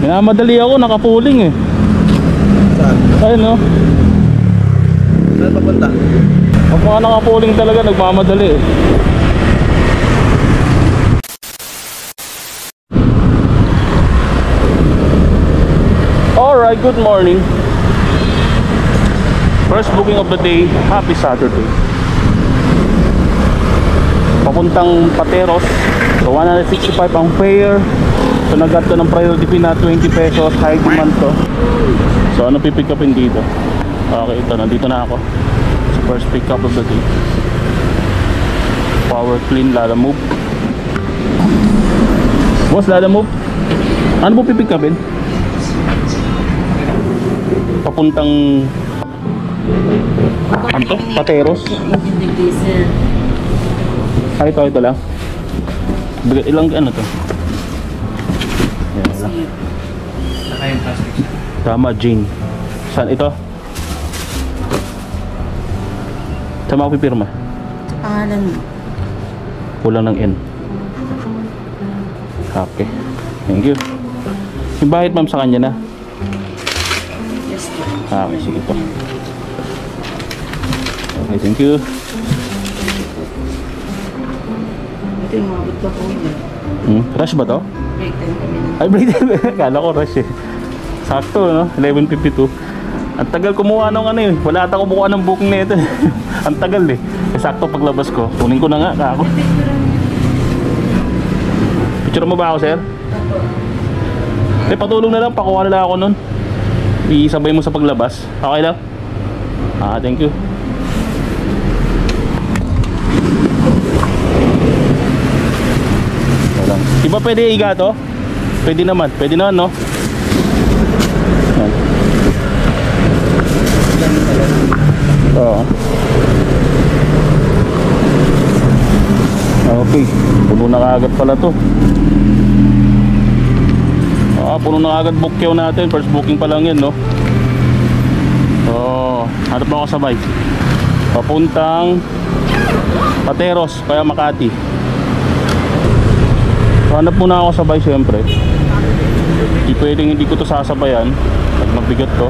Minamadali ako, nakapuling eh. Saan? Ayun no. Saan papunta? Pag mga nakapuling talaga, nagmamadali eh. Alright, good morning. First booking of the day. Happy Saturday. Papuntang Pateros. So 165 ang fare. So nag-got to ng priority fee na 20 pesos. High demand to. So ano pipick upin dito? Okay, ito. Nandito na ako sa first pick up of the day. Power Clean Lalamove. Boss, Lalamove, ano po pipick upin? Papuntang ano to? Pateros? Ito lang. Ilang ano to? Yan lang. Saka yung plastic. Tama, Jane. Saan ito? Saan ako pipirma? Pangalan mo. Kulang ng N. Okay. Thank you. Yung bahid ma'am sa kanya na? Yes, po. Okay, sige po. Okay, thank you. Ito yung mabot pa po yun. Rush ba to? Break time kami na. Ay, break time. Kala ko rush eh. Sakto, no? 11:52. Ang tagal kumuha ng ano yun. Wala ata kumuha ng booking na ito. Ang tagal eh. Sakto paglabas ko. Kunin ko na nga, kako. Picture mo ba ako, sir? Patulong na lang. Pakuha na lang ako nun. Isabay mo sa paglabas. Okay lang? Thank you. Di ba pwede iga to? Pwede naman no? Oo. Okay, puno na agad pala to. Puno na agad bookyaw natin. First booking pa lang yan, no? Hanap mo ako sabay. Papuntang Pateros, kaya Makati. Hanap muna ako sabay syempre. Hindi pwedeng hindi ko to sasabayan at mabigat to.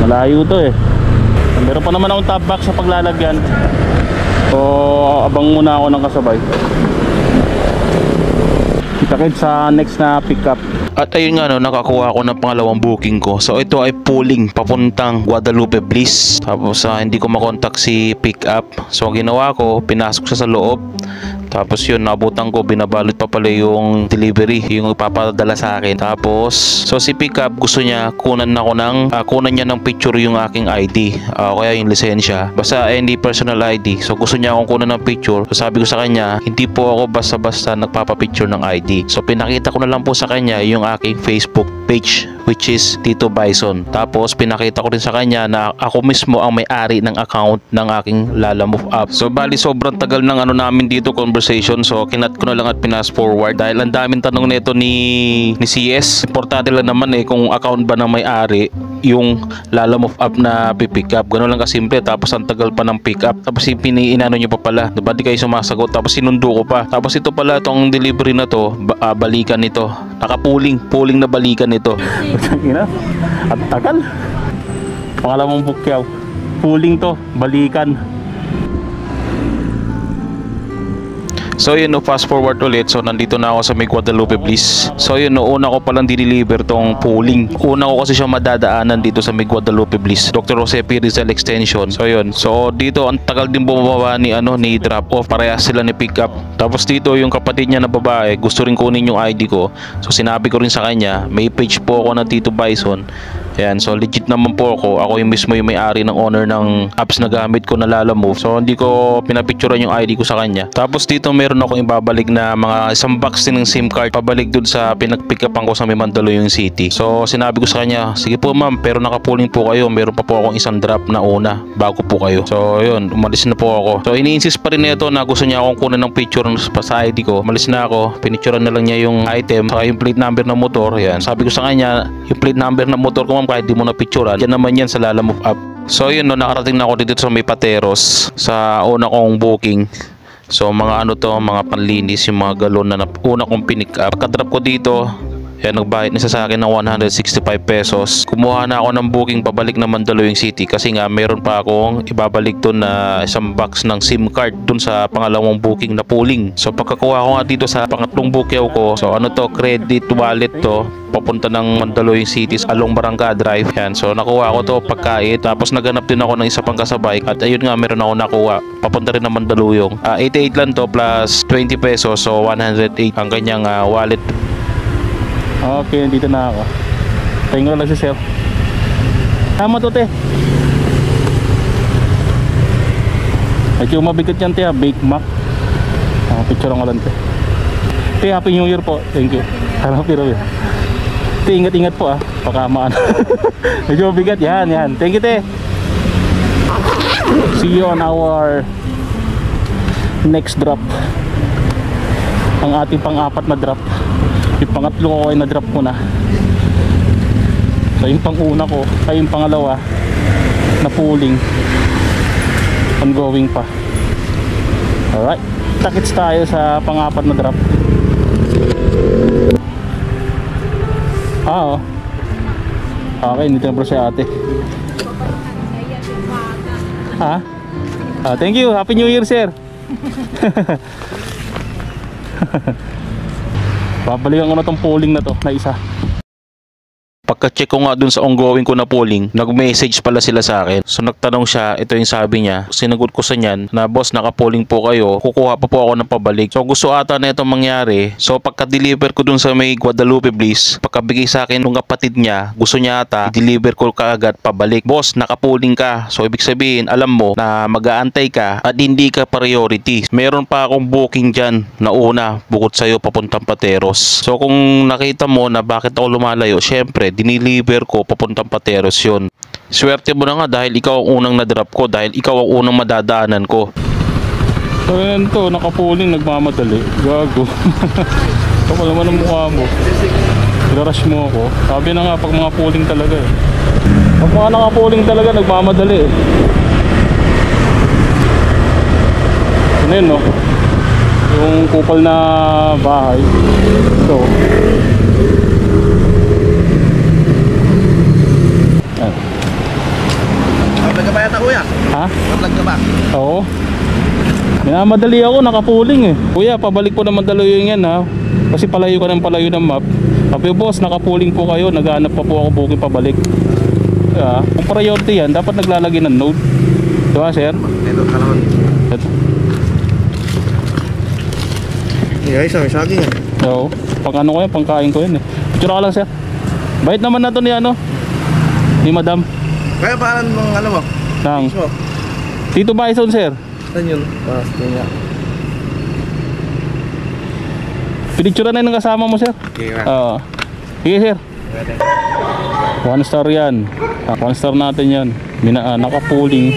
Malayo to eh. Meron pa naman akong top box sa paglalagyan. So abang muna ako ng kasabay. Kita-kits sa next na pick up. At ayun nga, no, nakakuha ako ng pangalawang booking ko. So ito ay pulling papuntang Guadalupe Bliss. Tapos hindi ko makontak si pick up. So ginawa ko, pinasok siya sa loob. Tapos yun, nabutan ko, binabalot pa pala yung delivery, yung ipapadala sa akin. Tapos, so si pickup gusto niya kunan niya ng picture yung aking ID. Kaya yung lisensya. Basta hindi personal ID. So gusto niya akong kunan ng picture. So sabi ko sa kanya, hindi po ako basta-basta nagpapapicture ng ID. So pinakita ko na lang po sa kanya yung aking Facebook page, which is Tito Bison. Tapos pinakita ko rin sa kanya na ako mismo ang may-ari ng account ng aking Lalamove app. So bali sobrang tagal ng ano namin dito, conversation. So kinat ko na lang at pinas forward dahil ang daming tanong nito ni CS. Importante lang naman kung account ba ng may-ari yung Lalamove app na pipick up. Ganoon lang kasimple. Tapos ang tagal pa ng pick up. Tapos inano nyo pa pala. Diba di kayo sumasagot? Tapos sinundo ko pa. Tapos ito pala, itong delivery na to, balikan nito. Nakapuling na balikan nito. At tagal. Pangalawang bukyaw. Puling to, balikan. So yun, no, fast forward ulit. So nandito na ako sa may Guadalupe Bliss. So yun, no, una ko palang diniliver tong pooling. Una ko kasi siya madadaanan dito sa may Guadalupe Bliss, Dr. Jose P. Rizal Extension. So yun, so dito ang tagal din bumaba ni drop off. Parehas sila ni pick up. Tapos dito yung kapatid niya na babae gusto rin kunin yung ID ko. So sinabi ko rin sa kanya, may page po ako na Tito Bison. Yan, so legit naman po ako. Ako yung mismo yung may-ari ng owner ng apps na gamit ko na Lalamove. So hindi ko pinapicturean yung ID ko sa kanya. Tapos dito meron akong ibabalik na mga isang box din ng SIM card pabalik dun sa pinagpickupan ko sa Mandaluyong City. So sinabi ko sa kanya, sige po ma'am, pero nakapuling po kayo. Meron pa po akong isang drop na una bago po kayo. So yun, umalis na po ako. So ini-insist pa rin nito na gusto niya akong kunan ng picture sa ID ko. Umalis na ako, pinicturean na lang niya yung item saka yung plate number ng motor. Yan, sabi ko sa kanya, yung plate number ng motor ko kahit di mo na picturean, yan naman yan sa Lalamove app. So yun, no, nakarating na ako dito sa may Pateros sa una kong booking. So mga ano to, mga panlinis, yung mga galon na una kong pinick up. Pagka-drop ko dito, Yan, nagbayad na siya sa akin ng 165 pesos. Kumuha na ako ng booking pabalik na Mandaluyong City kasi nga meron pa akong ibabalik doon na isang box ng SIM card doon sa pangalawang booking na pooling. So pagkakuha ko nga dito sa pangatlong bukyaw ko, so ano to, credit wallet to, papunta ng Mandaluyong City along Barangka Drive. Yan, so nakuha ko to pagkait, tapos naganap din ako ng isa pang kasabay at ayun nga, meron ako nakuha papunta rin ng Mandaluyong. 88 lang to plus 20 pesos, so 108 ang kanyang wallet. Okay, dito na ako. Tingnan lang si sir. Tama to, te. Medyo mabigat yan, te, Big Mac. Picture ko lang, te. Te, Happy New Year po. Thank you. Happy New Year. Te, ingat-ingat po, pakamaan. Medyo mabigat. Yan. Thank you, te. See you on our next drop. Ang ating pang-apat na drop. Yung pangatlo ko ay na-drop ko na. So yung pang-una ko ay yung pangalawa na pooling, ongoing pa. Alright, takits tayo sa pang-apat na drop. Oh. Okay, dito na bro si ate. Ha? Thank you, Happy New Year, sir. Babalikan ko na tong polling na to na isa. Pagka-check ko nga dun sa ongoing ko na polling, nag-message pala sila sa akin. So nagtanong siya, ito yung sabi niya. Sinagot ko sa niyan na, boss, naka-polling po kayo, kukuha pa po ako ng pabalik. So gusto ata na itong mangyari. So pagka-deliver ko dun sa may Guadalupe Bliss, pagkabigay sa akin ng kapatid niya, gusto niya ata i-deliver ko kaagad pabalik. Boss, naka-polling ka. So ibig sabihin, alam mo na mag-aantay ka at hindi ka priority. Meron pa akong booking dyan na una bukod sa'yo papuntang Pateros. So kung nakita mo na bakit ako lumalayo, syempre diniliver ko papuntang Pateros yun. Swerte mo na nga dahil ikaw ang unang na-drop ko, dahil ikaw ang unang madadaanan ko. So yan to, nakapuling, nagmamadali. Gago. Kapal naman ang mukha mo. Ilarush mo ako. Sabi na nga, pag mga pooling talaga eh. Pag mga nakapuling talaga, nagmamadali eh. Ano yun, no? Yung kupal na bahay. So Vlog ka ba yata, kuya? ha? Vlog ka ba? Oo. Minamadali ako, nakapuling eh. Kuya, pabalik po ng Mandaluyong yan, ha. Kasi palayo ka ng palayo ng map. Sabi, boss, nakapuling po kayo. Naghahanap pa po ako booking pabalik. Diba? Kung priority yan, dapat naglalagay ng note. Diba, sir? Ito ka naman. Ito. Guys, may saging eh. Oo. Pang ano ko yan, pangkain ko yan eh. Picture ka lang, sir. Bait naman na to ni ano? Ni madam. Kaya parang ng ano mo? Nang. Mo? Tito Bison, sir. Saan yun? Kaya. Pinicture na yung kasama mo, sir. Okay, Oo. Sige, sir. 1 star yan. 1 star natin yan. Nakapuling.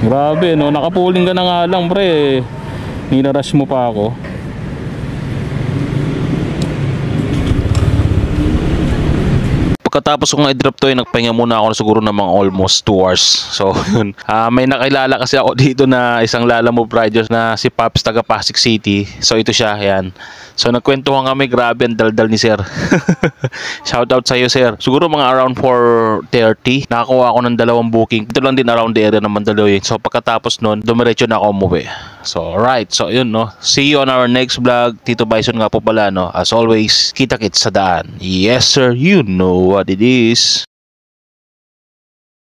Grabe, no? Nakapuling ka na nga lang, pre. Nirarush mo pa ako. Pagkatapos ko nga i-drop to, nagpahinga muna ako siguro ng mga almost 2 hours. So yun, may nakilala kasi ako dito na isang Lalamove riders na si Pops, taga Pasig City. So ito siya, yan. So nagkwentuhan kami, grabe ang daldal ni sir. Shoutout sa iyo, sir. Siguro mga around 4:30 nakakuha ako ng 2 booking. Ito lang din around the area ng Mandaluyong. So pagkatapos nun, dumiretso na ako umuwi. So alright, so yun, no. See you on our next vlog. Tito Bison nga po pala, no. As always, kita-kits sa daan. Yes sir, you know what it is.